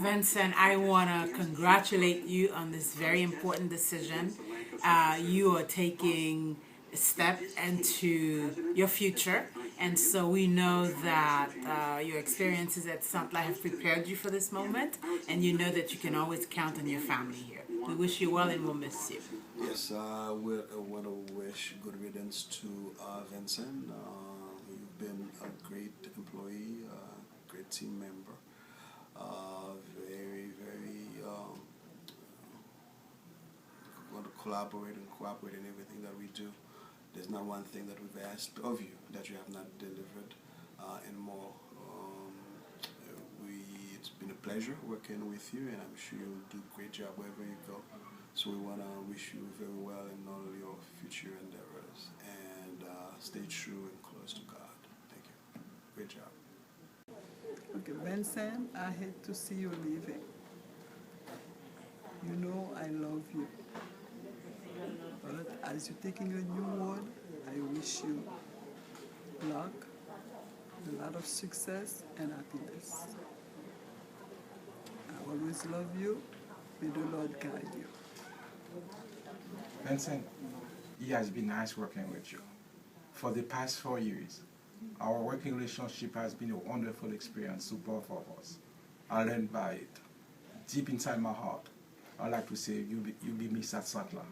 Vincent, I want to congratulate you on this very important decision. You are taking a step into your future, and so we know that your experiences at Sant have prepared you for this moment, and you know that you can always count on your family here. We wish you well, and we'll miss you. Yes, we want to wish good riddance to Vincent. You've been a great employee, great team member, very want to collaborate and cooperate in everything that we do. There's not one thing that we've asked of you that you have not delivered, and more. It's been a pleasure working with you, and I'm sure you'll do a great job wherever you go. So we want to wish you very well in all your future endeavors, and stay true and close to God. Thank you. Great job. Okay, Vincent, I hate to see you leaving. You know I love you. But as you're taking a new road, I wish you luck, a lot of success and happiness. I always love you. May the Lord guide you. Vincent, it has been nice working with you. For the past 4 years, our working relationship has been a wonderful experience to both of us. I learned by it. Deep inside my heart, I'd like to say you'll be missed at Santla.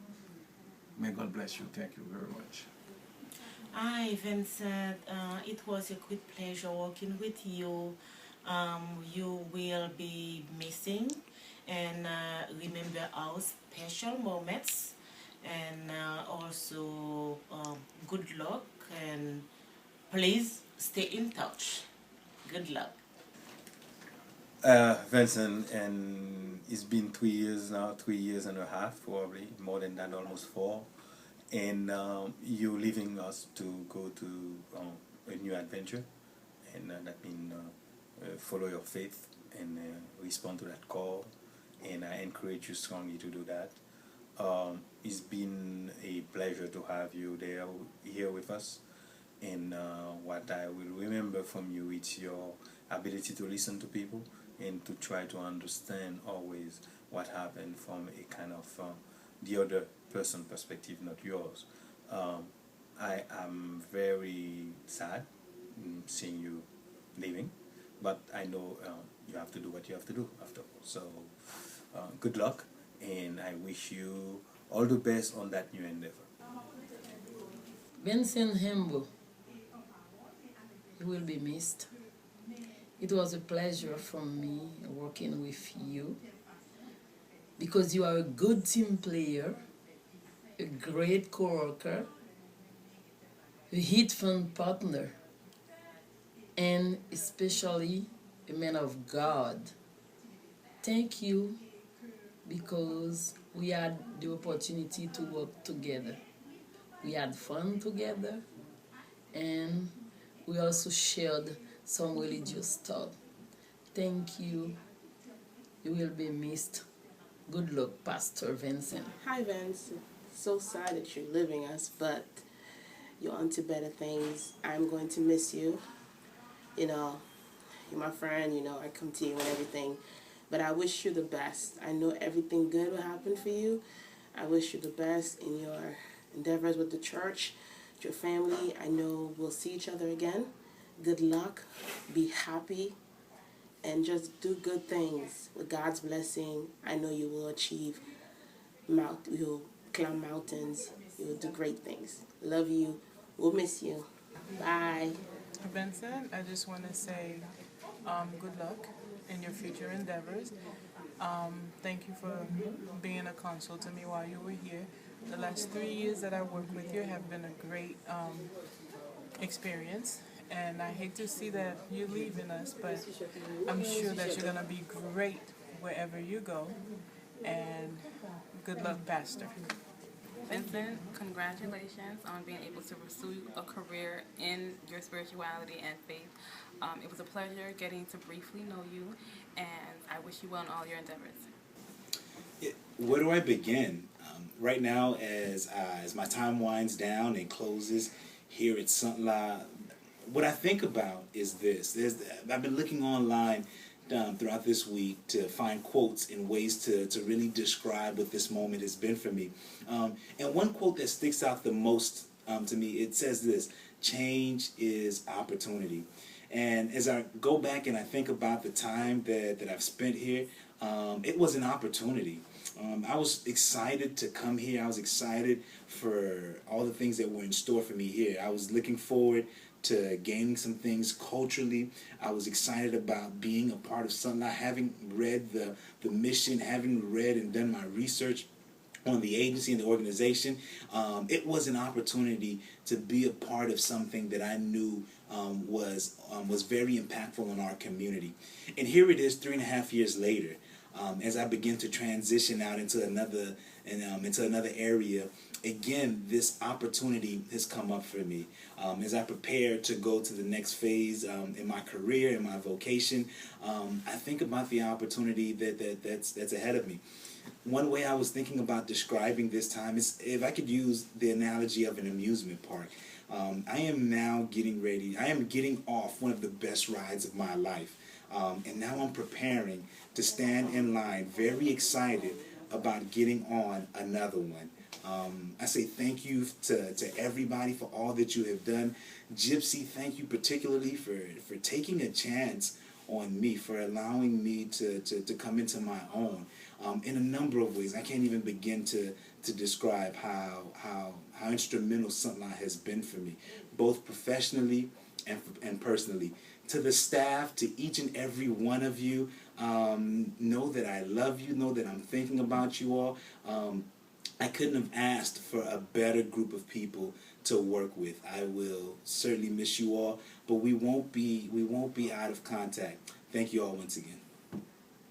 May God bless you. Thank you very much. Hi, Vincent. It was a great pleasure working with you. You will be missing, and remember our special moments, and also good luck, and please stay in touch. Good luck. Vincent, and it's been 3 years now, 3 years and a half, probably more than that, almost four. And you leaving us to go to a new adventure, and that means follow your faith and respond to that call. And I encourage you strongly to do that. It's been a pleasure to have you there here with us. And what I will remember from you is your ability to listen to people and to try to understand always what happened from a kind of the other person perspective, not yours. I am very sad seeing you leaving, but I know you have to do what you have to do after all. So good luck, and I wish you all the best on that new endeavor. Vensen Farewell, you will be missed. It was a pleasure for me working with you because you are a good team player, a great co-worker, a hit fun partner, and especially a man of God. Thank you because we had the opportunity to work together. We had fun together, and we also shared some religious stuff. Thank you. You will be missed. Good luck, Pastor Vincent. Hi, Vince. So sad that you're leaving us, but you're on to better things. I'm going to miss you. You know, you're my friend. You know, I come to you and everything. But I wish you the best. I know everything good will happen for you. I wish you the best in your endeavors with the church, with your family. I know we'll see each other again. Good luck. Be happy. And just do good things. With God's blessing, I know you will achieve. You'll climb mountains. You'll do great things. Love you. We'll miss you. Bye. Vincent, I just want to say good luck in your future endeavors. Thank you for being a console to me while you were here. The last 3 years that I worked with you have been a great experience. And I hate to see that you're leaving us, but I'm sure that you're going to be great wherever you go. And good luck, Pastor. Vincent, congratulations on being able to pursue a career in your spirituality and faith. It was a pleasure getting to briefly know you, and I wish you well in all your endeavors. Where do I begin? Right now, as my time winds down and closes here at Sant, what I think about is this. I've been looking online throughout this week to find quotes and ways to really describe what this moment has been for me. And one quote that sticks out the most to me, it says this: change is opportunity. And as I go back and I think about the time that I've spent here, it was an opportunity. I was excited to come here. I was excited for all the things that were in store for me here. I was looking forward to gaining some things culturally. I was excited about being a part of something. Having read the mission, having read and done my research on the agency and the organization, it was an opportunity to be a part of something that I knew was very impactful in our community. And here it is 3.5 years later, as I begin to transition out into another area. Again, this opportunity has come up for me. As I prepare to go to the next phase in my career, in my vocation, I think about the opportunity that's ahead of me. One way I was thinking about describing this time is if I could use the analogy of an amusement park. I am now getting ready. I am getting off one of the best rides of my life. And now I'm preparing to stand in line, very excited about getting on another one. I say thank you to everybody for all that you have done. Gypsy, thank you particularly for taking a chance on me, for allowing me to come into my own in a number of ways. I can't even begin to describe how instrumental Sunlight has been for me, both professionally and personally. To the staff, to each and every one of you, know that I love you, know that I'm thinking about you all. I couldn't have asked for a better group of people to work with. I will certainly miss you all, but we won't be out of contact. Thank you all once again.